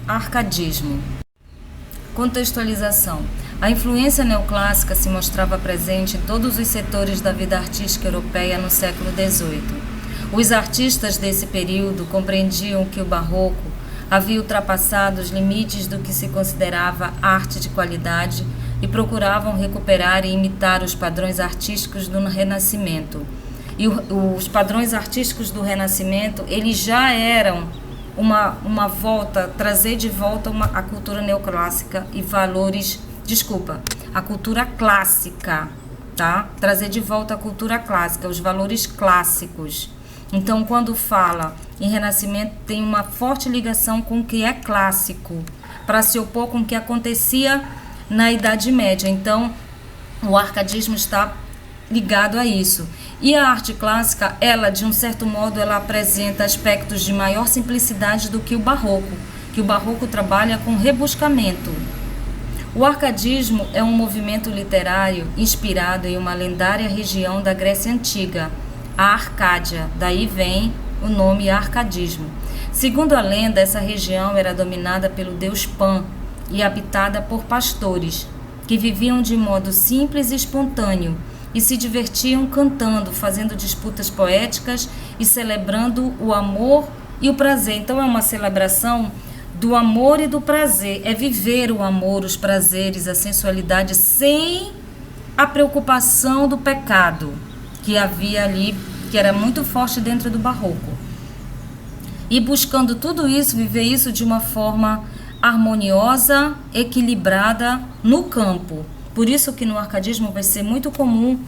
arcadismo. Contextualização. A influência neoclássica se mostrava presente em todos os setores da vida artística europeia no século XVIII. Os artistas desse período compreendiam que o barroco havia ultrapassado os limites do que se considerava arte de qualidade e procuravam recuperar e imitar os padrões artísticos do Renascimento. E os padrões artísticos do Renascimento, eles já eram uma volta, trazer de volta a cultura neoclássica e valores, a cultura clássica, tá? Trazer de volta a cultura clássica, os valores clássicos. Então, quando fala em Renascimento, tem uma forte ligação com o que é clássico, para se opor com o que acontecia na Idade Média. Então, o arcadismo está ligado a isso. E a arte clássica, ela, de um certo modo, ela apresenta aspectos de maior simplicidade do que o barroco trabalha com rebuscamento. O arcadismo é um movimento literário inspirado em uma lendária região da Grécia Antiga, a Arcádia, daí vem o nome arcadismo. Segundo a lenda, essa região era dominada pelo deus Pan e habitada por pastores, que viviam de modo simples e espontâneo e se divertiam cantando, fazendo disputas poéticas e celebrando o amor e o prazer. Então é uma celebração do amor e do prazer, é viver o amor, os prazeres, a sensualidade sem a preocupação do pecado que havia ali, que era muito forte dentro do barroco. E buscando tudo isso, viver isso de uma forma harmoniosa, equilibrada no campo. Por isso que no arcadismo vai ser muito comum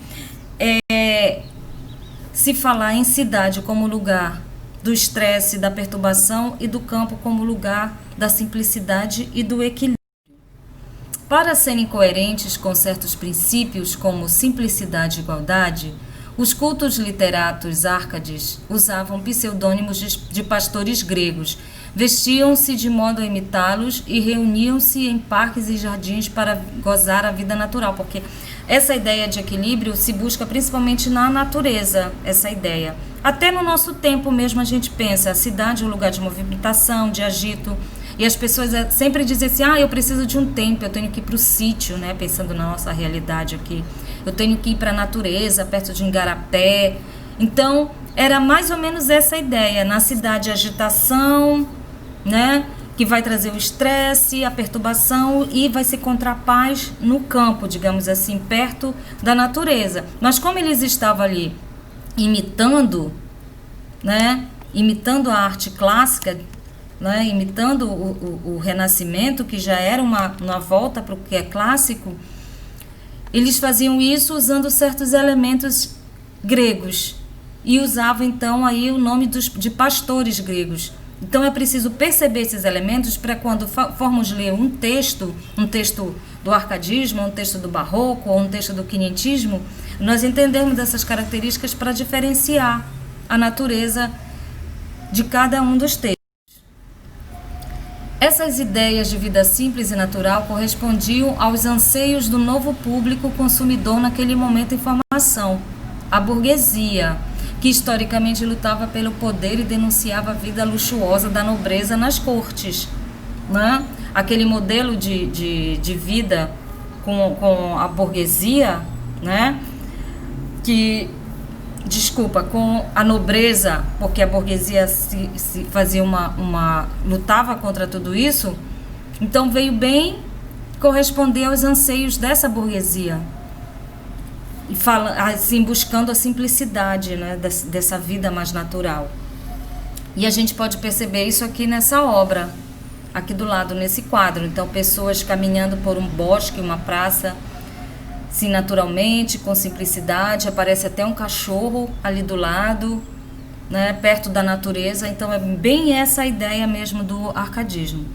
se falar em cidade como lugar do estresse, da perturbação, e do campo como lugar da simplicidade e do equilíbrio. Para serem coerentes com certos princípios como simplicidade e igualdade, os cultos literatos árcades usavam pseudônimos de pastores gregos, vestiam-se de modo a imitá-los e reuniam-se em parques e jardins para gozar a vida natural, porque essa ideia de equilíbrio se busca principalmente na natureza, essa ideia. Até no nosso tempo mesmo a gente pensa, a cidade é um lugar de movimentação, de agito, e as pessoas sempre dizem assim, eu preciso de um tempo, eu tenho que ir para o sítio, né? Pensando na nossa realidade aqui, eu tenho que ir para a natureza, perto de Igarapé. Então, era mais ou menos essa ideia, na cidade agitação, né? Que vai trazer o estresse, a perturbação, e vai se encontrar paz no campo, digamos assim, perto da natureza. Mas como eles estavam ali imitando, né? Imitando a arte clássica, né? Imitando o Renascimento, que já era uma volta para o que é clássico, eles faziam isso usando certos elementos gregos e usavam então aí o nome de pastores gregos. Então é preciso perceber esses elementos para quando formos ler um texto do arcadismo, um texto do barroco ou um texto do quinhentismo, nós entendermos dessas características para diferenciar a natureza de cada um dos textos. Essas ideias de vida simples e natural correspondiam aos anseios do novo público consumidor naquele momento em formação, a burguesia, que historicamente lutava pelo poder e denunciava a vida luxuosa da nobreza nas cortes, né? Aquele modelo de vida com a burguesia, né? Com a nobreza, porque a burguesia se fazia lutava contra tudo isso, então veio bem corresponder aos anseios dessa burguesia, e assim, buscando a simplicidade, né, dessa vida mais natural. E a gente pode perceber isso aqui nessa obra, aqui do lado, nesse quadro. Então, pessoas caminhando por um bosque, uma praça, sim, naturalmente, com simplicidade. Aparece até um cachorro ali do lado, né, perto da natureza. Então, é bem essa a ideia mesmo do arcadismo.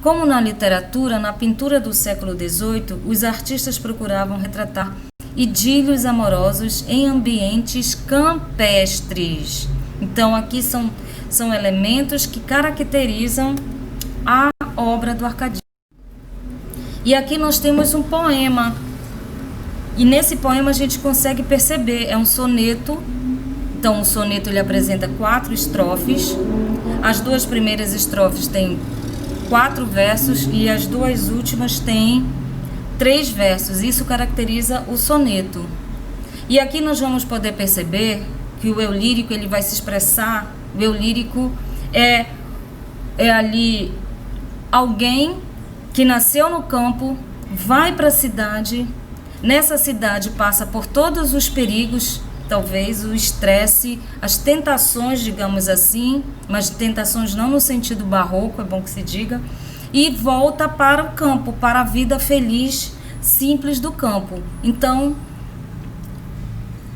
Como na literatura, na pintura do século XVIII, os artistas procuravam retratar idílios amorosos em ambientes campestres. Então, aqui são elementos que caracterizam a obra do arcadismo. E aqui nós temos um poema. E nesse poema a gente consegue perceber, é um soneto. Então, o soneto ele apresenta 4 estrofes. As 2 primeiras estrofes têm 4 versos e as 2 últimas têm 3 versos. Isso caracteriza o soneto. E aqui nós vamos poder perceber que o eu lírico ele vai se expressar. O eu lírico é ali alguém que nasceu no campo, vai para a cidade, nessa cidade passa por todos os perigos, talvez o estresse, as tentações, digamos assim, mas tentações não no sentido barroco, é bom que se diga, e volta para o campo, para a vida feliz, simples do campo. Então,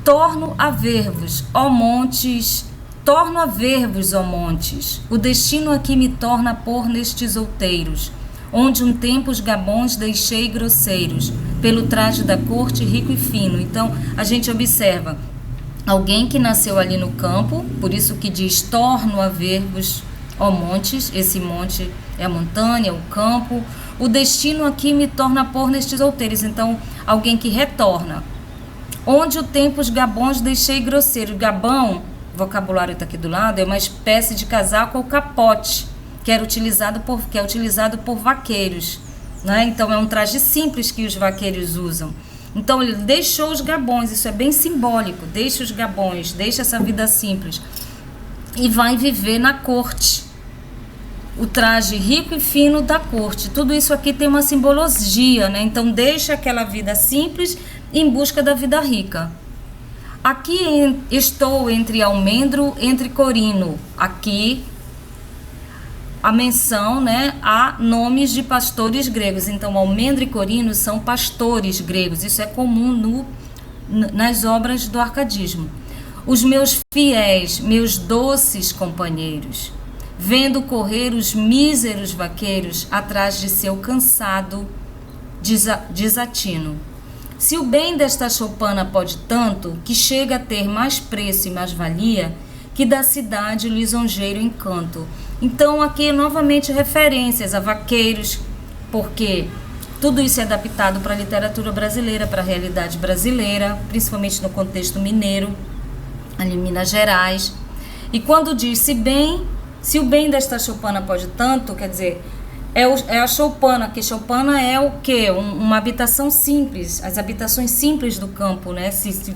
torno a ver-vos, ó montes, torno a ver-vos, ó montes, o destino aqui me torna pôr nestes outeiros, onde um tempo os gabões deixei grosseiros, pelo traje da corte rico e fino. Então, a gente observa alguém que nasceu ali no campo, por isso que diz, torno a ver-vos, ó montes, esse monte é a montanha, o campo, o destino aqui me torna pôr nestes outeiros. Então, alguém que retorna. Onde o tempo os gabões deixei grosseiro. Gabão, o vocabulário está aqui do lado, é uma espécie de casaco ou capote, que é utilizado por vaqueiros, né? Então, é um traje simples que os vaqueiros usam. Então, ele deixou os gabões, isso é bem simbólico, deixa os gabões, deixa essa vida simples e vai viver na corte. O traje rico e fino da corte. Tudo isso aqui tem uma simbologia, né? Então, deixa aquela vida simples em busca da vida rica. Aqui estou entre almendro, entre corino. Aqui a menção, né, a nomes de pastores gregos. Então, almendro e corino são pastores gregos. Isso é comum nas obras do arcadismo. Os meus fiéis, meus doces companheiros, vendo correr os míseros vaqueiros atrás de seu cansado desatino. Se o bem desta choupana pode tanto, que chega a ter mais preço e mais valia, que da cidade o lisonjeiro encanto. Então, aqui novamente referências a vaqueiros, porque tudo isso é adaptado para a literatura brasileira, para a realidade brasileira, principalmente no contexto mineiro, ali em Minas Gerais. E quando diz se o bem desta choupana pode tanto, quer dizer, é a choupana, que choupana é o quê? Uma habitação simples, as habitações simples do campo, né? Se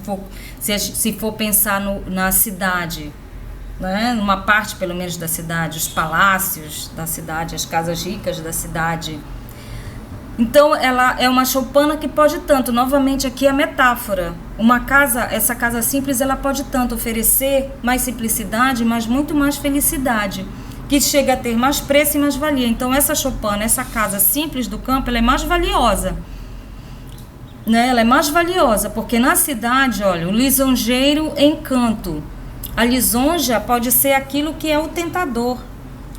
for pensar na cidade, né? Numa parte pelo menos da cidade, os palácios da cidade, as casas ricas da cidade. Então ela é uma choupana que pode tanto, novamente aqui a metáfora, essa casa simples, ela pode tanto oferecer mais simplicidade, mas muito mais felicidade, que chega a ter mais preço e mais valia. Então essa choupana, essa casa simples do campo, ela é mais valiosa, né? Ela é mais valiosa, porque na cidade, olha, o lisonjeiro encanto. A lisonja pode ser aquilo que é o tentador.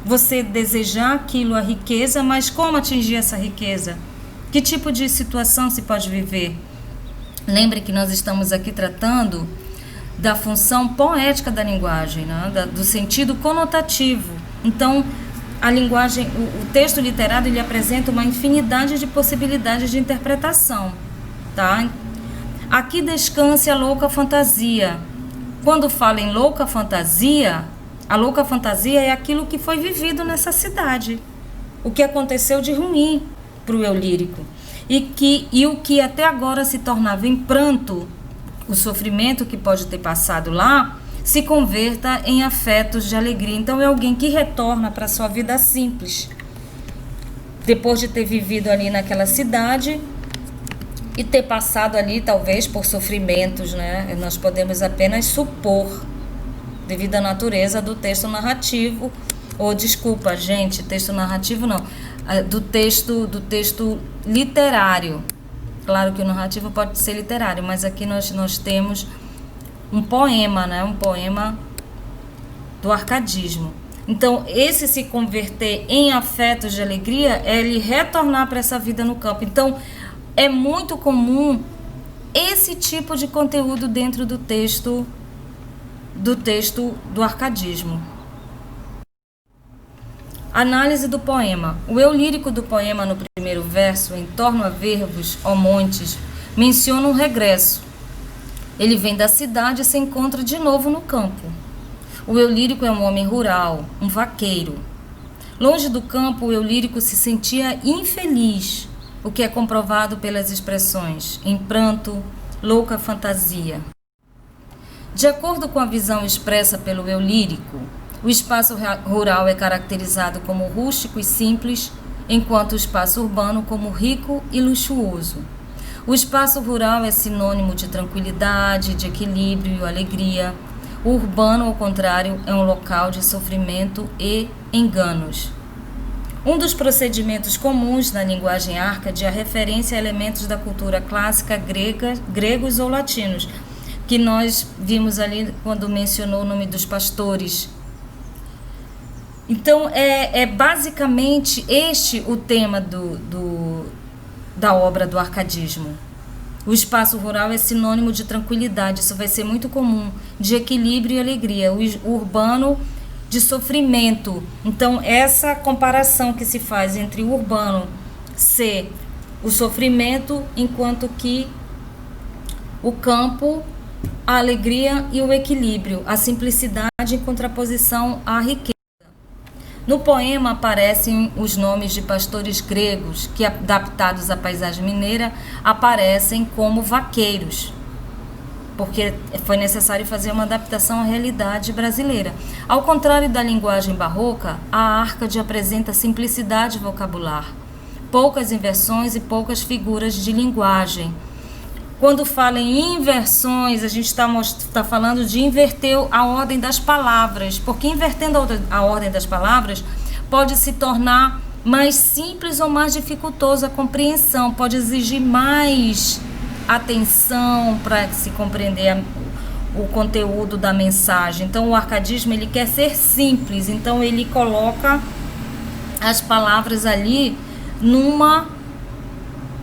Você desejar aquilo, a riqueza, mas como atingir essa riqueza? Que tipo de situação se pode viver? Lembre que nós estamos aqui tratando da função poética da linguagem, né? Do sentido conotativo. Então, a linguagem, o texto literário, ele apresenta uma infinidade de possibilidades de interpretação, tá? Aqui descanse a louca fantasia. Quando fala em louca fantasia, a louca fantasia é aquilo que foi vivido nessa cidade, o que aconteceu de ruim para o eu lírico, e o que até agora se tornava em pranto, o sofrimento que pode ter passado lá, se converta em afetos de alegria. Então é alguém que retorna para a sua vida simples, depois de ter vivido ali naquela cidade e ter passado ali talvez por sofrimentos, né? Nós podemos apenas supor, devido à natureza do texto narrativo, ou desculpa, gente, texto narrativo não, do texto literário. Claro que o narrativo pode ser literário, mas aqui nós temos um poema, né? Um poema do arcadismo. Então, esse se converter em afetos de alegria é ele retornar para essa vida no campo. Então, é muito comum esse tipo de conteúdo dentro do texto do arcadismo. Análise do poema. O eu lírico do poema no primeiro verso, em torno a ver-vos, ó montes, menciona um regresso. Ele vem da cidade e se encontra de novo no campo. O eu lírico é um homem rural, um vaqueiro. Longe do campo, o eu lírico se sentia infeliz, o que é comprovado pelas expressões em pranto, louca fantasia. De acordo com a visão expressa pelo eu lírico, o espaço rural é caracterizado como rústico e simples, enquanto o espaço urbano como rico e luxuoso. O espaço rural é sinônimo de tranquilidade, de equilíbrio e alegria. O urbano, ao contrário, é um local de sofrimento e enganos. Um dos procedimentos comuns na linguagem árcade é a referência a elementos da cultura clássica grega, gregos ou latinos, que nós vimos ali quando mencionou o nome dos pastores. Então, é basicamente este o tema da obra do arcadismo. O espaço rural é sinônimo de tranquilidade, isso vai ser muito comum, de equilíbrio e alegria. O urbano, de sofrimento. Então, essa comparação que se faz entre o urbano ser o sofrimento, enquanto que o campo, a alegria e o equilíbrio, a simplicidade em contraposição à riqueza. No poema aparecem os nomes de pastores gregos que, adaptados à paisagem mineira, aparecem como vaqueiros, porque foi necessário fazer uma adaptação à realidade brasileira. Ao contrário da linguagem barroca, a Árcade apresenta simplicidade vocabular, poucas inversões e poucas figuras de linguagem. Quando fala em inversões, a gente está falando de inverter a ordem das palavras, porque invertendo a ordem das palavras pode se tornar mais simples ou mais dificultoso a compreensão, pode exigir mais atenção para se compreender o conteúdo da mensagem. Então, o arcadismo ele quer ser simples, então ele coloca as palavras ali numa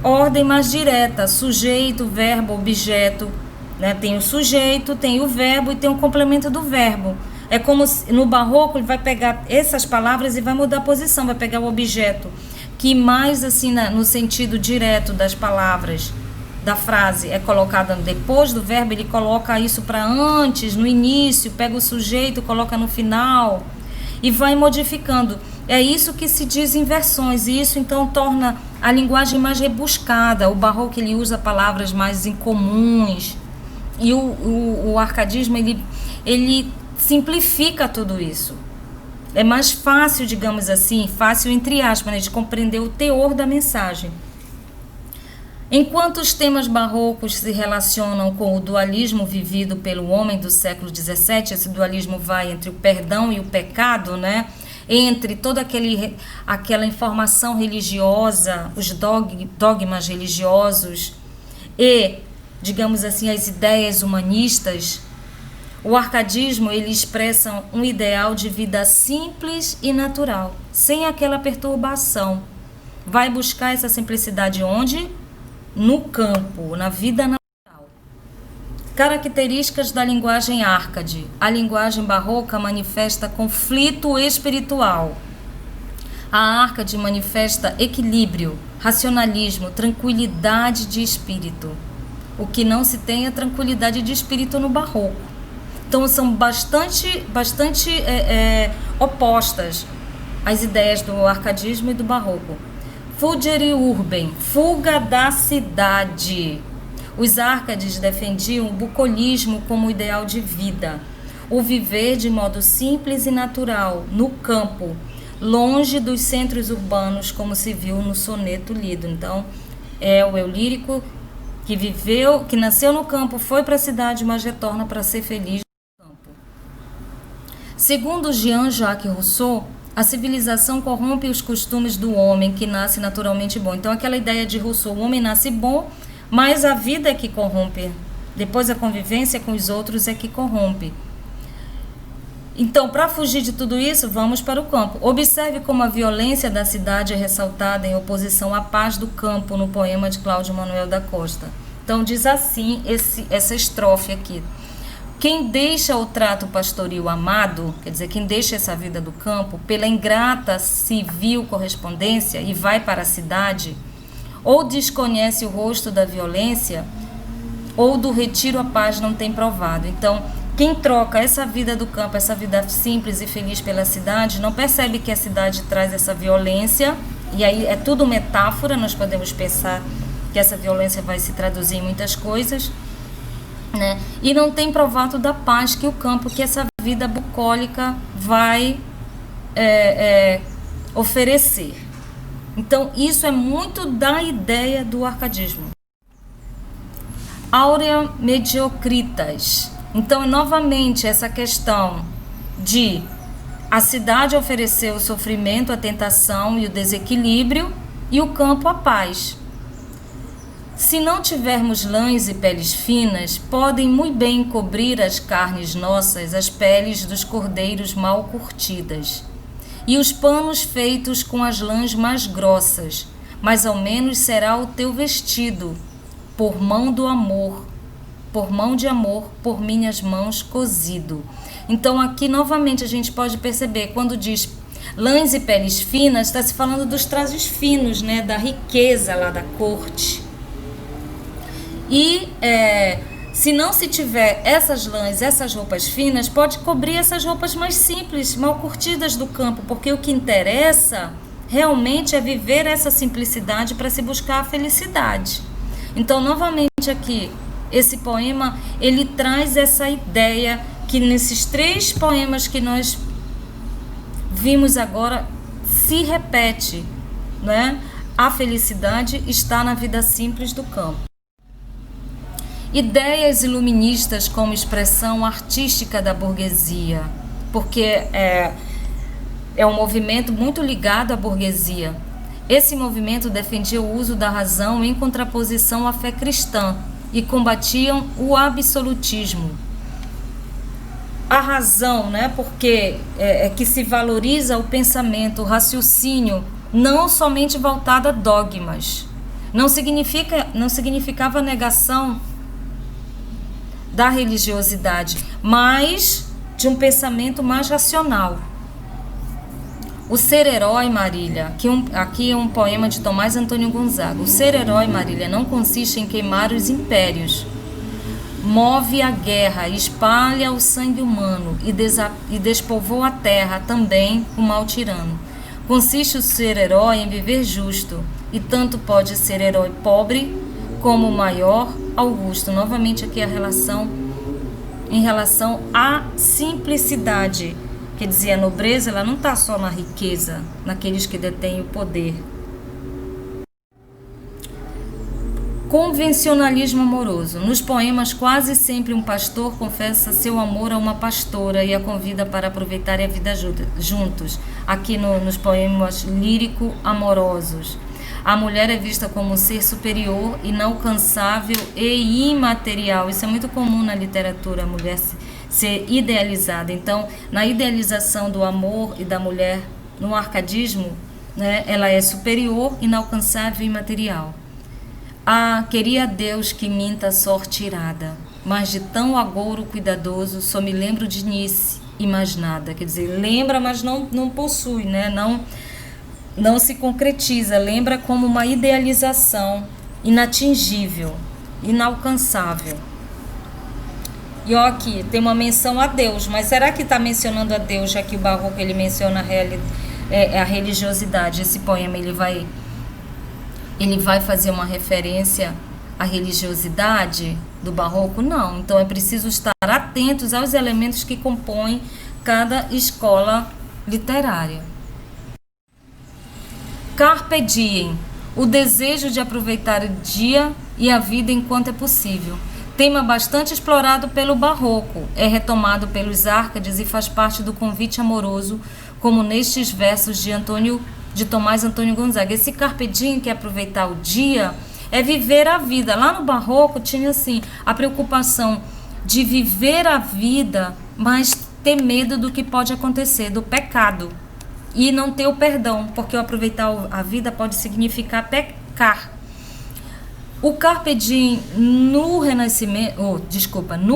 ordem mais direta, sujeito, verbo, objeto, né? Tem o sujeito, tem o verbo e tem o complemento do verbo. É como se, no barroco ele vai pegar essas palavras e vai mudar a posição, vai pegar o objeto, que mais assim no sentido direto das palavras, da frase, é colocada depois do verbo, ele coloca isso para antes, no início, pega o sujeito, coloca no final e vai modificando. É isso que se diz inversões, e isso então torna a linguagem mais rebuscada. O barroco ele usa palavras mais incomuns, e o arcadismo ele simplifica tudo isso. É mais fácil, digamos assim, fácil entre aspas, né, de compreender o teor da mensagem. Enquanto os temas barrocos se relacionam com o dualismo vivido pelo homem do século XVII, esse dualismo vai entre o perdão e o pecado, né? Entre toda aquela informação religiosa, os dogmas religiosos e, digamos assim, as ideias humanistas, o arcadismo ele expressa um ideal de vida simples e natural, sem aquela perturbação. Vai buscar essa simplicidade onde? No campo, na vida natural. Características da linguagem árcade. A linguagem barroca manifesta conflito espiritual. A árcade manifesta equilíbrio, racionalismo, tranquilidade de espírito. O que não se tem é tranquilidade de espírito no barroco. Então são bastante opostas as ideias do arcadismo e do barroco. Fugere urbem, fuga da cidade. Os árcades defendiam o bucolismo como ideal de vida, o viver de modo simples e natural, no campo, longe dos centros urbanos, como se viu no soneto lido. Então, é o eu lírico que nasceu no campo, foi para a cidade, mas retorna para ser feliz no campo. Segundo Jean-Jacques Rousseau, a civilização corrompe os costumes do homem que nasce naturalmente bom. Então, aquela ideia de Rousseau, o homem nasce bom, mas a vida é que corrompe. Depois a convivência com os outros é que corrompe. Então, para fugir de tudo isso, vamos para o campo. Observe como a violência da cidade é ressaltada em oposição à paz do campo no poema de Cláudio Manuel da Costa. Então, diz assim essa estrofe aqui. Quem deixa o trato pastoril amado, quer dizer, quem deixa essa vida do campo, pela ingrata civil correspondência e vai para a cidade, ou desconhece o rosto da violência, ou do retiro a paz não tem provado. Então, Quem troca essa vida do campo, essa vida simples e feliz pela cidade, não percebe que a cidade traz essa violência, e aí é tudo metáfora, nós podemos pensar que essa violência vai se traduzir em muitas coisas, né? E não tem provato da paz que o campo, que essa vida bucólica vai oferecer. Então, isso é muito da ideia do arcadismo. Aurea mediocritas. Então, novamente, essa questão de a cidade oferecer o sofrimento, a tentação e o desequilíbrio, e o campo a paz. Se não tivermos lãs e peles finas, podem muito bem cobrir as carnes nossas, as peles dos cordeiros mal curtidas, e os panos feitos com as lãs mais grossas, mas ao menos será o teu vestido, por mão do amor, por mão de amor, por minhas mãos cozido. Então aqui novamente a gente pode perceber, quando diz lãs e peles finas, está se falando dos trajes finos, né, da riqueza lá da corte. E se não se tiver essas lãs, essas roupas finas, pode cobrir essas roupas mais simples, mal curtidas do campo, porque o que interessa realmente é viver essa simplicidade para se buscar a felicidade. Então, novamente aqui, esse poema, ele traz essa ideia que nesses 3 poemas que nós vimos agora se repete, né? A felicidade está na vida simples do campo. Ideias iluministas como expressão artística da burguesia, porque é um movimento muito ligado à burguesia. Esse movimento defendia o uso da razão em contraposição à fé cristã e combatiam o absolutismo. A razão, né, porque é que se valoriza o pensamento, o raciocínio, não somente voltado a dogmas. Não significava negação da religiosidade, mas de um pensamento mais racional. O ser herói, Marília, aqui é um poema de Tomás Antônio Gonzaga. O ser herói, Marília, não consiste em queimar os impérios. Move a guerra, espalha o sangue humano e despovoa a terra também o mal tirano. Consiste o ser herói em viver justo, e tanto pode ser herói pobre como o maior Augusto. Novamente aqui a relação em relação à simplicidade. Quer dizer, a nobreza ela não está só na riqueza, naqueles que detêm o poder. Convencionalismo amoroso. Nos poemas, quase sempre um pastor confessa seu amor a uma pastora e a convida para aproveitarem a vida juntos. Aqui nos poemas lírico-amorosos. A mulher é vista como um ser superior, inalcançável e imaterial. Isso é muito comum na literatura, a mulher ser idealizada. Então, na idealização do amor e da mulher no arcadismo, né, ela é superior, inalcançável e imaterial. Ah, queria Deus que minta a sorte irada, mas de tão agouro cuidadoso só me lembro de Nice e mais nada. Quer dizer, lembra, mas não possui, né? Não se concretiza, lembra como uma idealização inatingível, inalcançável. E ó, aqui tem uma menção a Deus, mas será que está mencionando a Deus, já que o barroco ele menciona a religiosidade? Esse poema ele vai fazer uma referência à religiosidade do barroco? Não. Então é preciso estar atentos aos elementos que compõem cada escola literária. Carpe diem, o desejo de aproveitar o dia e a vida enquanto é possível. Tema bastante explorado pelo barroco, é retomado pelos Árcades e faz parte do convite amoroso, como nestes versos de Tomás Antônio Gonzaga. Esse carpe diem, que é aproveitar o dia, é viver a vida. Lá no barroco tinha assim a preocupação de viver a vida, mas ter medo do que pode acontecer, do pecado. E não ter o perdão, porque o aproveitar a vida pode significar pecar. O carpe diem no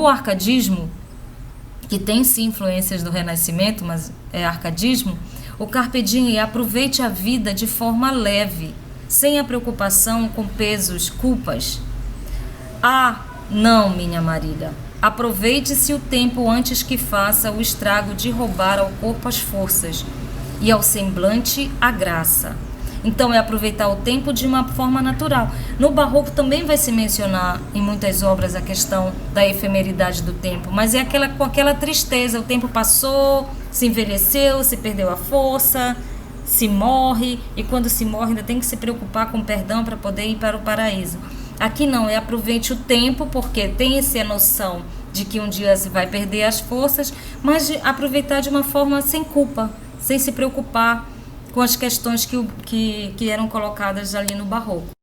arcadismo, que tem sim influências do Renascimento, mas é arcadismo, o carpe diem é aproveite a vida de forma leve, sem a preocupação com pesos, culpas. Ah, não, minha Marília, Aproveite-se o tempo antes que faça o estrago de roubar ao corpo as forças e ao semblante a graça. Então é aproveitar o tempo de uma forma natural. No Barroco também vai se mencionar em muitas obras a questão da efemeridade do tempo, mas é com aquela tristeza, o tempo passou, se envelheceu, se perdeu a força, se morre, e quando se morre ainda tem que se preocupar com perdão para poder ir para o paraíso. Aqui não, é aproveite o tempo, porque tem essa noção de que um dia se vai perder as forças, mas de aproveitar de uma forma sem culpa, sem se preocupar com as questões que eram colocadas ali no Barroco.